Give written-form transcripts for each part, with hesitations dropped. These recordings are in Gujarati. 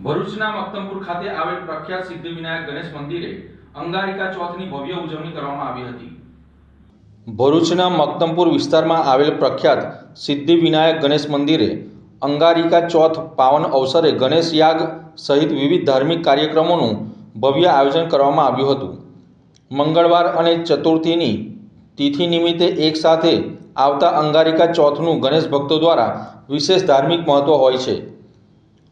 ભરૂચના મક્તમપુર ખાતે આવેલ પ્રખ્યાત સિદ્ધિવિનાયક ગણેશ મંદિરે અંગારિકા ચોથની ભવ્ય ઉજવણી કરવામાં આવી હતી। ભરૂચના મક્તમપુર વિસ્તારમાં આવેલ પ્રખ્યાત સિદ્ધિવિનાયક ગણેશ મંદિરે અંગારિકા ચોથ પાવન અવસરે ગણેશ યાગ સહિત વિવિધ ધાર્મિક કાર્યક્રમોનું ભવ્ય આયોજન કરવામાં આવ્યું હતું। મંગળવાર અને ચતુર્થીની તિથિ નિમિત્તે એક સાથે આવતા અંગારિકા ચોથનું ગણેશ ભક્તો દ્વારા વિશેષ ધાર્મિક મહત્વ હોય છે,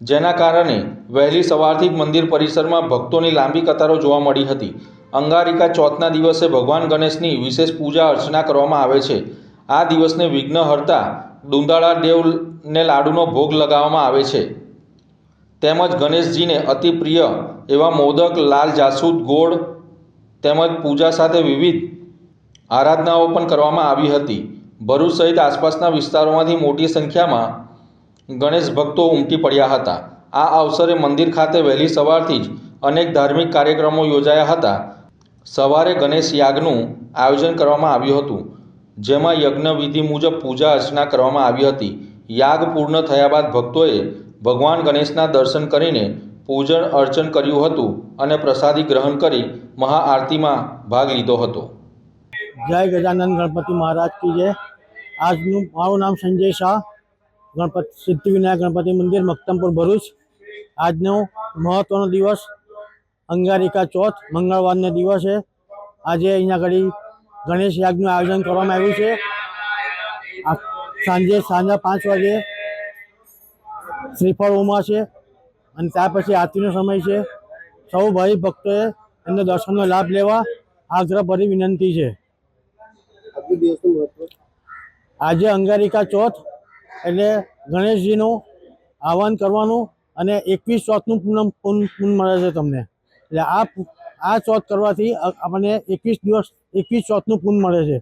જેના કારણે વહેલી સવારથી જ મંદિર પરિસરમાં ભક્તોની લાંબી કતારો જોવા મળી હતી। અંગારિકા ચોથના દિવસે ભગવાન ગણેશની વિશેષ પૂજા અર્ચના કરવામાં આવે છે। આ દિવસને વિઘ્નહર્તા દુંદાળા દેવને લાડુનો ભોગ લગાવવામાં આવે છે, તેમજ ગણેશજીને અતિ પ્રિય એવા મોદક, લાલ જાસૂદ, ગોળ તેમજ પૂજા સાથે વિવિધ આરાધનાઓ પણ કરવામાં આવી હતી। ભરૂચ સહિત આસપાસના વિસ્તારોમાંથી મોટી સંખ્યામાં ગણેશ ભક્તો ઉમટી પડ્યા હતા। આ અવસરે મંદિર ખાતે વહેલી સવારથી જ અનેક ધાર્મિક કાર્યક્રમો યોજાયા હતા। સવારે ગણેશ યાગનું આયોજન કરવામાં આવ્યું હતું, જેમાં યજ્ઞ વિધિ મુજબ પૂજા અર્ચના કરવામાં આવી હતી। યાગ પૂર્ણ થયા બાદ ભક્તોએ ભગવાન ગણેશના દર્શન કરીને પૂજન અર્ચન કર્યું હતું અને પ્રસાદી ગ્રહણ કરી મહાઆરતીમાં ભાગ લીધો હતો। જય ગજાનંદ ગણપતિ મહારાજ की जय। આજનું મારું નામ સંજય શાહ, ગણપતિ સિદ્ધિવિનાયક ગણપતિ મંદિર મક્તમપુર ભરૂચ। આજનો મહત્વનો દિવસ અંગારિકા ચોથ મંગળવારનો દિવસ છે। આજે અહીંયા ઘડી ગણેશ યાગનું આયોજન કરવામાં આવ્યું છે। સાંજે 5 વાગે શ્રીફળ હોમા છે અને ત્યાર પછી આરતીનો સમય છે। સૌ ભાઈ ભક્તોએ એમને દર્શનનો લાભ લેવા આગ્રહભરી વિનંતી છે। આજે અંગારિકા ચોથ એટલે ગણેશજીનું આહવાન કરવાનું અને 21 ચોથનું પૂન મળે છે તમને। એટલે આ ચોથ કરવાથી આપણને 21 ચોથનું પૂન મળે છે।